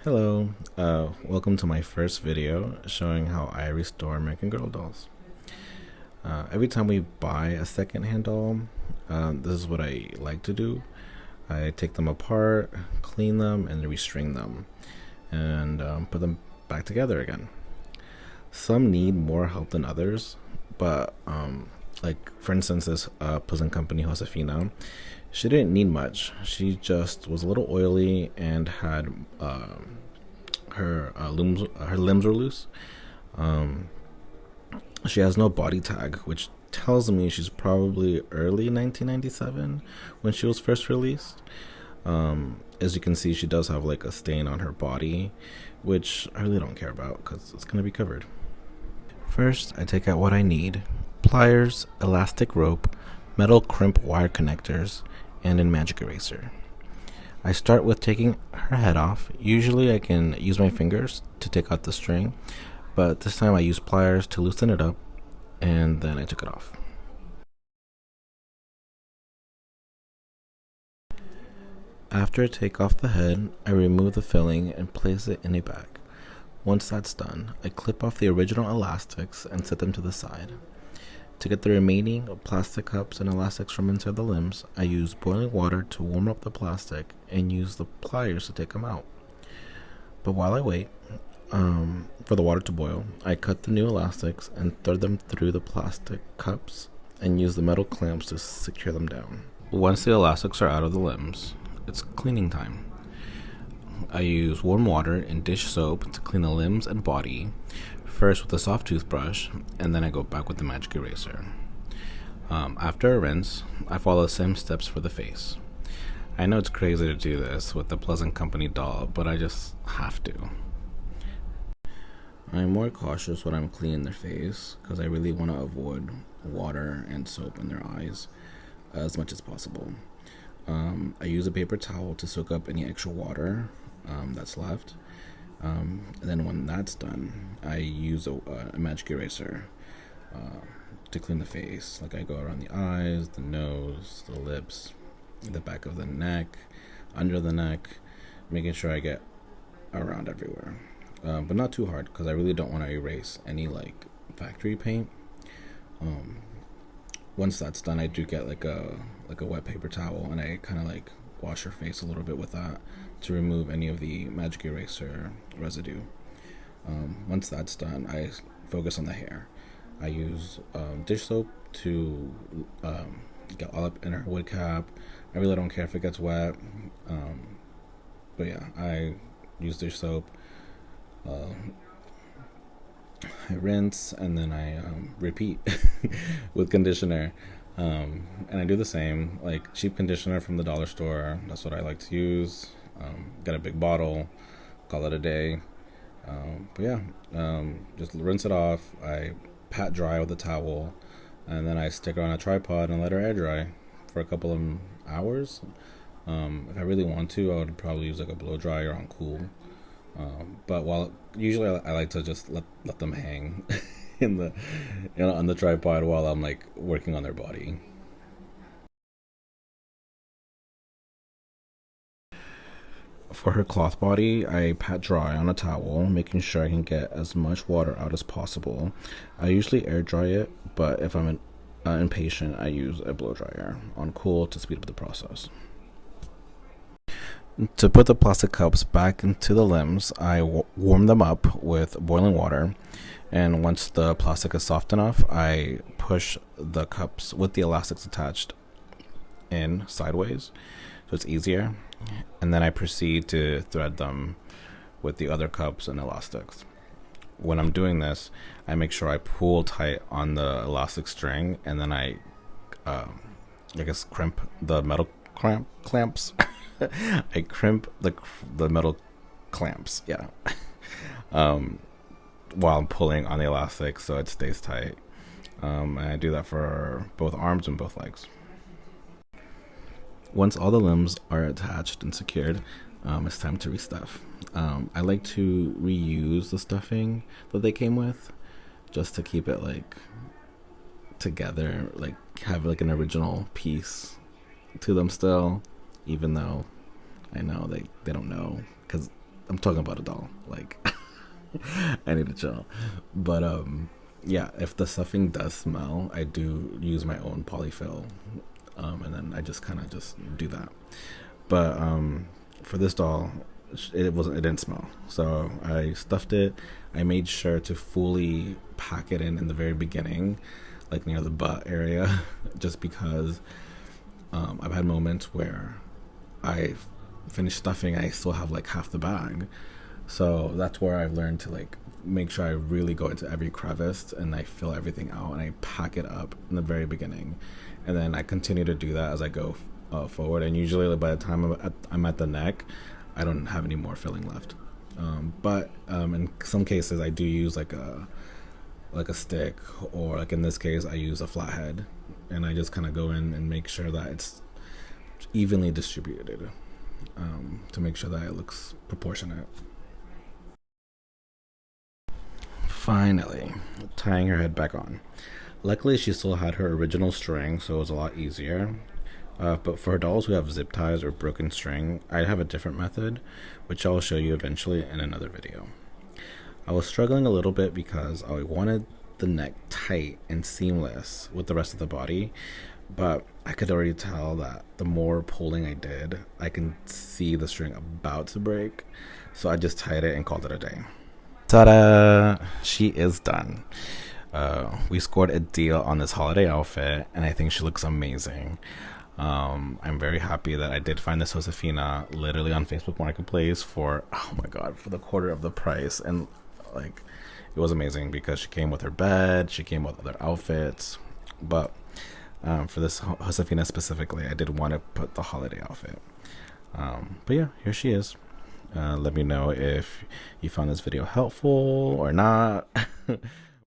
Hello, welcome to my first video showing how I restore American Girl dolls. Every time we buy a secondhand doll, this is what I like to do. I take them apart, clean them, and restring them, and put them back together again. Some need more help than others, but like for instance, this Pleasant Company Josefina, she didn't need much. She just was a little oily and had her limbs were loose. She has no body tag, which tells me she's probably early 1997 when she was first released. As you can see, she does have like a stain on her body, which I really don't care about because it's going to be covered. First, I take out what I need: pliers, elastic rope, metal crimp wire connectors, and a magic eraser. I start with taking her head off. Usually I can use my fingers to take out the string, but this time I used pliers to loosen it up, and then I took it off. After I take off the head, I remove the filling and place it in a bag. Once that's done, I clip off the original elastics and set them to the side. To get the remaining plastic cups and elastics from inside the limbs, I use boiling water to warm up the plastic and use the pliers to take them out. But while I wait for the water to boil, I cut the new elastics and thread them through the plastic cups and use the metal clamps to secure them down. Once the elastics are out of the limbs, it's cleaning time. I use warm water and dish soap to clean the limbs and body, first with a soft toothbrush, and then I go back with the magic eraser. After a rinse, I follow the same steps for the face. I know it's crazy to do this with the Pleasant Company doll, but I just have to. I'm more cautious when I'm cleaning their face because I really want to avoid water and soap in their eyes as much as possible. I use a paper towel to soak up any extra water that's left. And then when that's done, I use a magic eraser to clean the face. Like I go around the eyes, the nose, the lips, the back of the neck, under the neck, making sure I get around everywhere. But not too hard because I really don't want to erase any like factory paint. Once that's done, I do get like a wet paper towel and I kind of like wash her face a little bit with that to remove any of the magic eraser residue. Once that's done, I focus on the hair. I use dish soap to get all up in her wig cap. I really don't care if it gets wet, but yeah, I use dish soap. I rinse and then I repeat with conditioner. And I do the same, like cheap conditioner from the dollar store. That's what I like to use. Get a big bottle, call it a day. But yeah, just rinse it off. I pat dry with a towel, and then I stick her on a tripod and let her air dry for a couple of hours. If I really want to, I would probably use like a blow dryer on cool. But usually I like to just let them hang in the on the tripod while I'm like working on their body. For her cloth body, I pat dry on a towel, making sure I can get as much water out as possible. I usually air dry it, but if I'm impatient, I use a blow dryer on cool to speed up the process. To put the plastic cups back into the limbs, I warm them up with boiling water, and once the plastic is soft enough, I push the cups with the elastics attached in sideways, so it's easier, and then I proceed to thread them with the other cups and elastics. When I'm doing this, I make sure I pull tight on the elastic string, and then I guess crimp the metal clamps. I crimp the metal clamps, yeah, while I'm pulling on the elastic so it stays tight. And I do that for both arms and both legs. Once all the limbs are attached and secured, it's time to restuff. I like to reuse the stuffing that they came with, just to keep it like together, like have like an original piece to them still, even though I know they don't know because I'm talking about a doll. Like, I need to chill. But yeah, if the stuffing does smell, I do use my own polyfill, and then I just kind of just do that. But for this doll, it didn't smell, so I stuffed it. I made sure to fully pack it in the very beginning, like near the butt area, just because I've had moments where I finish stuffing and I still have like half the bag. So that's where I've learned to like make sure I really go into every crevice and I fill everything out and I pack it up in the very beginning, and then I continue to do that as I go forward. And usually by the time I'm at the neck, I don't have any more filling left. But in some cases, I do use like a stick, or like in this case, I use a flathead, and I just kind of go in and make sure that it's evenly distributed, to make sure that it looks proportionate. Finally, tying her head back on. Luckily, she still had her original string, so it was a lot easier. But for dolls who have zip ties or broken string, I have a different method, which I'll show you eventually in another video. I was struggling a little bit because I wanted the neck tight and seamless with the rest of the body, but I could already tell that the more pulling I did, I can see the string about to break, so I just tied it and called it a day. Ta-da! She is done. We scored a deal on this holiday outfit, and I think she looks amazing. I'm very happy that I did find this Josefina literally on Facebook Marketplace for, oh my god, for the quarter of the price. And like, it was amazing because she came with her bed, she came with other outfits. But for this Josefina specifically, I did want to put the holiday outfit. But yeah, here she is. Let me know if you found this video helpful or not.